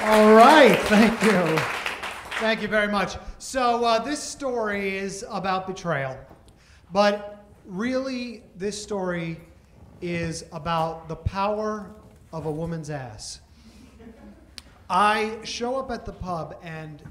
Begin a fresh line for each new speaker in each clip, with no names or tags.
All right, thank you. Thank you very much. So this story is about betrayal, but really this story is about the power of a woman's ass. I show up at the pub and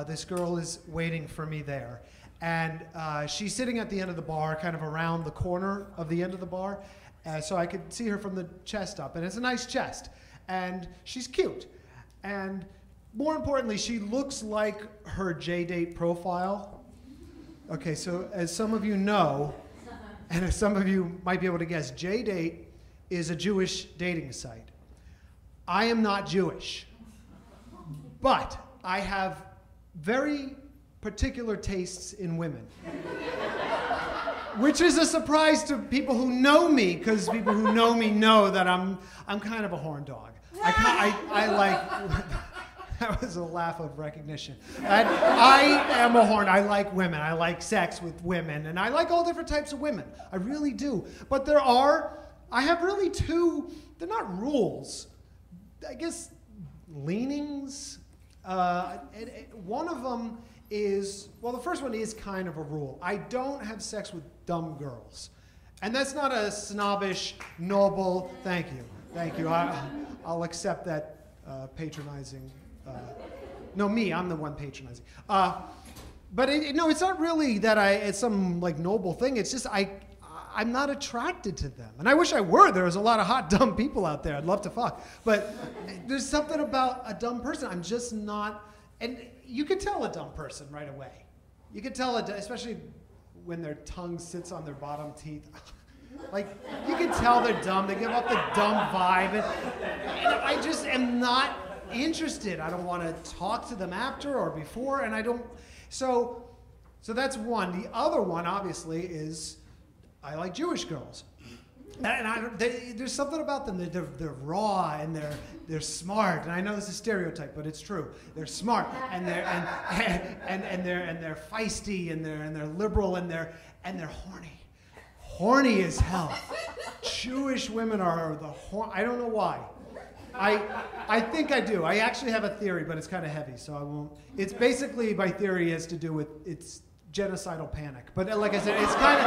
this girl is waiting for me there. And she's sitting at the end of the bar, kind of around the corner of the end of the bar. So I could see her from the chest up. And it's a nice chest. And she's cute. And more importantly, she looks like her J-Date profile. Okay, so as some of you know, and as some of you might be able to guess, J-Date is a Jewish dating site. I am not Jewish, but I have very particular tastes in women. Which is a surprise to people who know me, because people who know me know that I'm kind of a horn dog. I like, that was a laugh of recognition. And I am a horn, I like women, I like sex with women, and I like all different types of women. I really do. But I have really two, they're not rules, I guess leanings. One of them is, well, the first one is kind of a rule. I don't have sex with dumb girls. And that's not a snobbish, noble, thank you. I'll accept that patronizing, no, me, I'm the one patronizing. But no, it's not really that it's some like noble thing, it's just I'm not attracted to them. And I wish I were. There's a lot of hot, dumb people out there. I'd love to fuck. But there's something about a dumb person. I'm just not, and you can tell a dumb person right away. You can tell, especially when their tongue sits on their bottom teeth. Like, you can tell they're dumb. They give off the dumb vibe. And I just am not interested. I don't want to talk to them after or before, and I don't. So that's one. The other one, obviously, is I like Jewish girls. And there's something about them. They're raw and they're smart. And I know this is a stereotype, but it's true. They're smart and they're feisty and they're liberal and they're horny. Horny as hell. Jewish women are the I don't know why. I think I do. I actually have a theory, but it's kind of heavy, so I won't. It's basically, my theory has to do with it's genocidal panic. But like I said, it's kind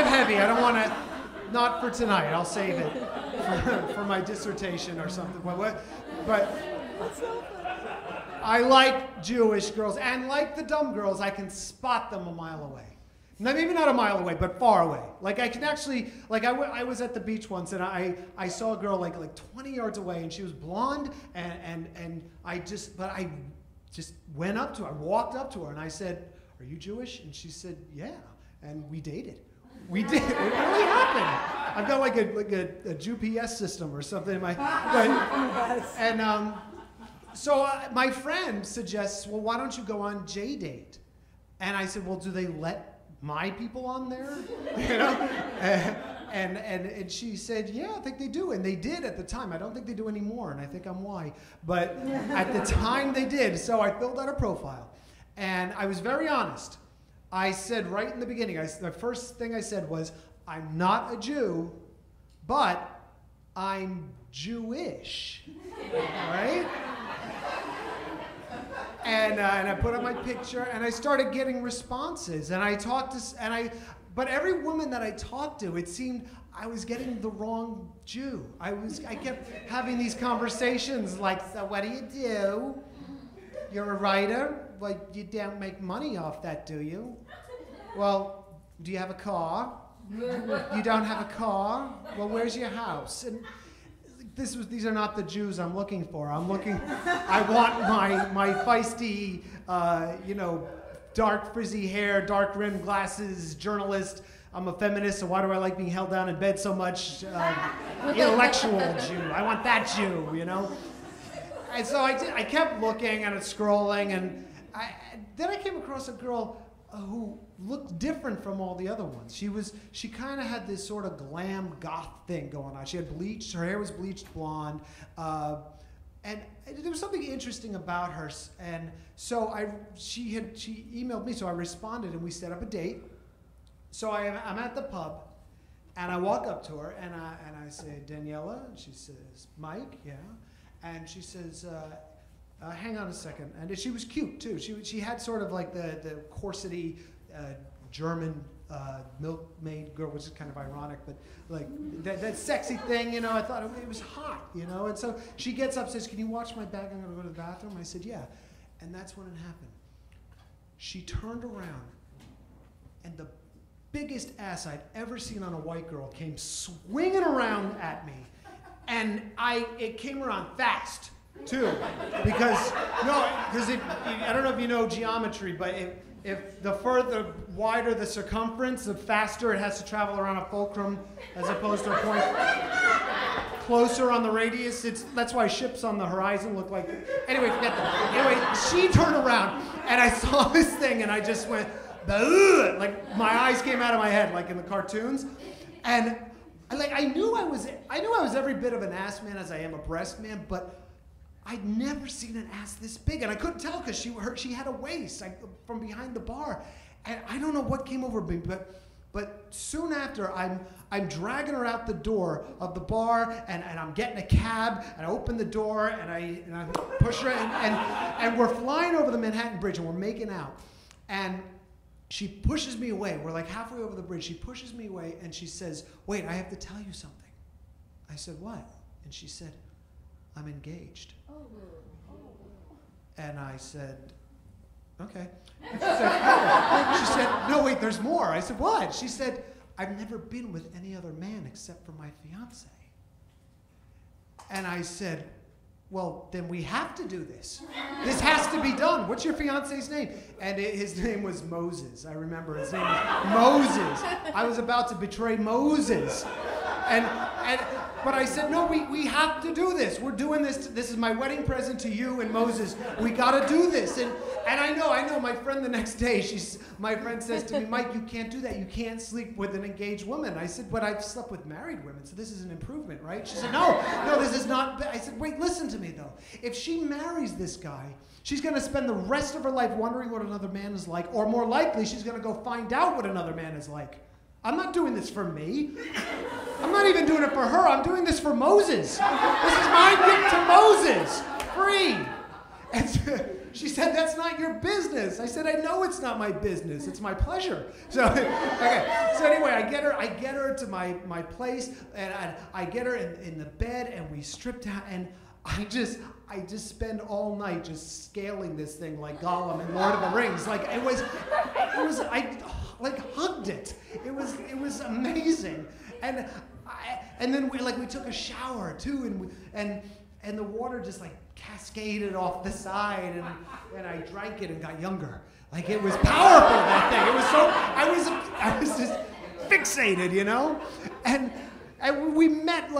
of heavy. I don't want to. Not for tonight. I'll save it for my dissertation or something. But I like Jewish girls, and like the dumb girls, I can spot them a mile away. Maybe not a mile away, but far away. Like I can actually, like I was at the beach once, and I saw a girl like 20 yards away, and she was blonde, and I just went up to her. I walked up to her, and I said, "Are you Jewish?" And she said, "Yeah," and we dated. We did. It really happened. I've got like a GPS system or something in my. So my friend suggests, well, why don't you go on J-Date? And I said, well, do they let my people on there? You know? And she said, yeah, I think they do. And they did at the time. I don't think they do anymore, and I think I'm why. But at the time they did. So I filled out a profile, and I was very honest. I said right in the beginning, the first thing I said was, I'm not a Jew, but I'm Jewish, right? And I put up my picture, and I started getting responses, and I talked to, but every woman that I talked to, it seemed I was getting the wrong Jew. I kept having these conversations like, so what do you do? You're a writer? Well, you don't make money off that, do you? Well, do you have a car? You don't have a car? Well, where's your house? And these are not the Jews I'm looking for. I want my feisty, dark frizzy hair, dark rimmed glasses, journalist. I'm a feminist, so why do I like being held down in bed so much? Intellectual Jew. I want that Jew, you know? And so I kept looking and scrolling, and then I came across a girl who looked different from all the other ones. She kind of had this sort of glam goth thing going on. She had bleached, her hair was bleached blonde, and there was something interesting about her. And so she emailed me, so I responded, and we set up a date. So I'm at the pub, and I walk up to her, and I say, Daniela, and she says, Mike, yeah. And she says, hang on a second. And she was cute, too. She had sort of like the corsety German milkmaid girl, which is kind of ironic, but like that sexy thing, you know, I thought it was hot, you know. And so she gets up, says, can you watch my bag? I'm going to go to the bathroom. I said, yeah. And that's when it happened. She turned around, and the biggest ass I'd ever seen on a white girl came swinging around at me. And it came around fast, too. Because I don't know if you know geometry, but if the wider the circumference, the faster it has to travel around a fulcrum as opposed to a point closer on the radius. That's why ships on the horizon look like. Anyway, forget that. Anyway, she turned around and I saw this thing and I just went, "Ugh," like my eyes came out of my head like in the cartoons, and I knew I was every bit of an ass man as I am a breast man, but I'd never seen an ass this big, and I couldn't tell because she had a waist from behind the bar, and I don't know what came over me, but soon after I'm dragging her out the door of the bar, and I'm getting a cab, and I open the door, and I push her, and we're flying over the Manhattan Bridge, and we're making out, and she pushes me away. We're like halfway over the bridge. She pushes me away, and she says, "Wait, I have to tell you something." I said, "What?" And she said, "I'm engaged." And I said, "Okay." And she said, "No, wait, there's more." I said, "What?" She said, "I've never been with any other man except for my fiance." And I said, "Well, then we have to do this. This has to be done. What's your fiance's name?" And his name was Moses. I remember his name was Moses. I was about to betray Moses. But I said, "No, we have to do this. We're doing this. This is my wedding present to you and Moses. We got to do this." And I know. My friend the next day, my friend says to me, "Mike, you can't do that. You can't sleep with an engaged woman." I said, "But I've slept with married women, so this is an improvement, right?" She said, No, this is not." I said, "Wait, listen to me, though. If she marries this guy, she's going to spend the rest of her life wondering what another man is like, or more likely, she's going to go find out what another man is like. I'm not doing this for me. I'm not even doing it for her. I'm doing this for Moses. This is my gift to Moses, free." And so she said, "That's not your business." I said, "I know it's not my business. It's my pleasure." So, okay. So anyway, I get her to my place, and I get her in the bed, and we strip down, and I just spend all night just scaling this thing like Gollum in Lord of the Rings. Like I hugged it. It was amazing. And then we took a shower too, and the water just like cascaded off the side, and I drank it and got younger. Like it was powerful, that thing. It was so I was just fixated, you know? And we met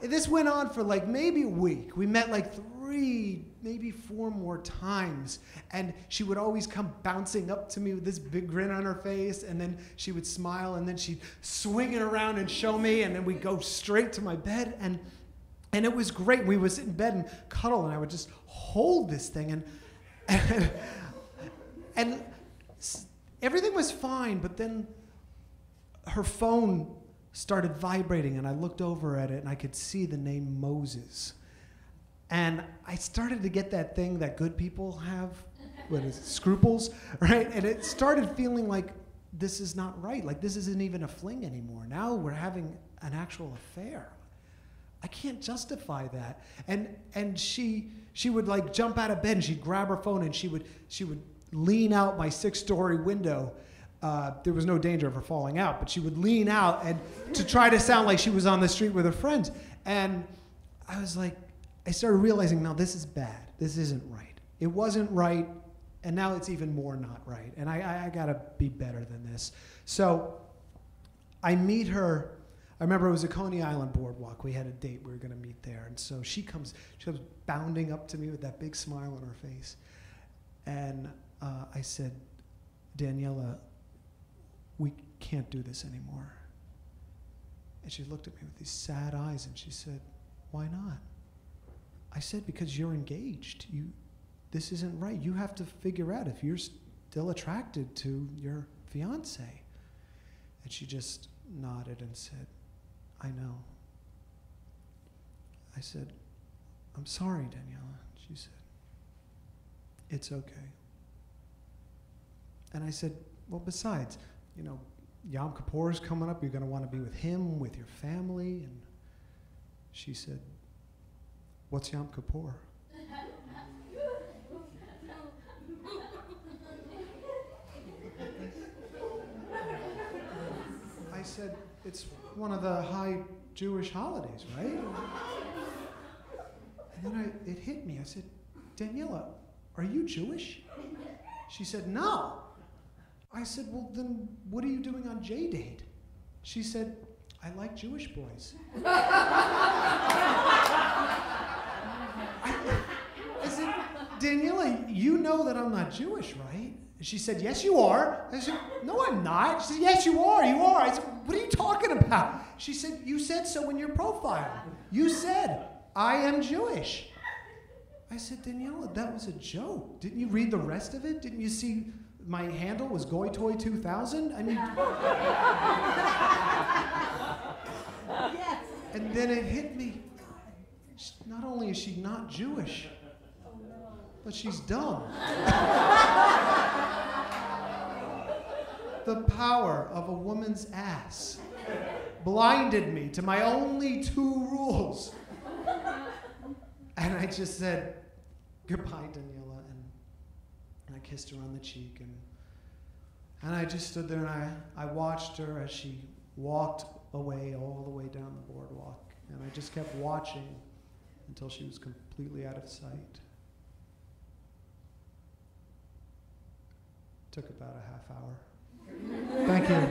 this went on for maybe a week. We met 3, maybe 4 more times. And she would always come bouncing up to me with this big grin on her face, and then she would smile, and then she'd swing it around and show me, and then we'd go straight to my bed, and it was great. We would sit in bed and cuddle, and I would just hold this thing, and everything was fine, but then her phone started vibrating, and I looked over at it, and I could see the name Moses. And I started to get that thing that good people have, what is it, scruples, right? And it started feeling like this is not right. Like this isn't even a fling anymore. Now we're having an actual affair. I can't justify that. And she would jump out of bed, and she'd grab her phone, and she would lean out my 6-story window. There was no danger of her falling out, but she would lean out and to try to sound like she was on the street with her friends. And I started realizing, now this is bad. This isn't right. It wasn't right, and now it's even more not right. And I gotta be better than this. So I meet her. I remember it was a Coney Island boardwalk. We had a date. We were gonna meet there. And so she comes bounding up to me with that big smile on her face. And I said, "Daniela, we can't do this anymore." And she looked at me with these sad eyes, and she said, "Why not?" I said, "Because you're engaged. This isn't right. You have to figure out if you're still attracted to your fiance." And she just nodded and said, "I know." I said, I'm sorry, Daniela, she said. It's okay. And I said, well, besides, you know, Yom Kippur is coming up. You're going to want to be with him, with your family. And she said, what's Yom Kippur? I said, it's one of the high Jewish holidays, right? And then it hit me. I said, Daniela, are you Jewish? She said, no. I said, well, then what are you doing on J-Date? She said, I like Jewish boys. I said, Daniela, you know that I'm not Jewish, right? And she said, yes, you are. I said, no, I'm not. She said, yes, you are. You are. I said, what are you talking about? She said, you said so in your profile. You said, I am Jewish. I said, Daniela, that was a joke. Didn't you read the rest of it? Didn't you see my handle was GoyToy2000? I mean,
Yes.
And then it hit me. Not only is she not Jewish, but she's dumb. The power of a woman's ass blinded me to my only 2 rules. And I just said, goodbye, Daniela, and I kissed her on the cheek, and I just stood there and I watched her as she walked away all the way down the boardwalk, and I just kept watching until she was completely out of sight. Took about a half hour. Thank you.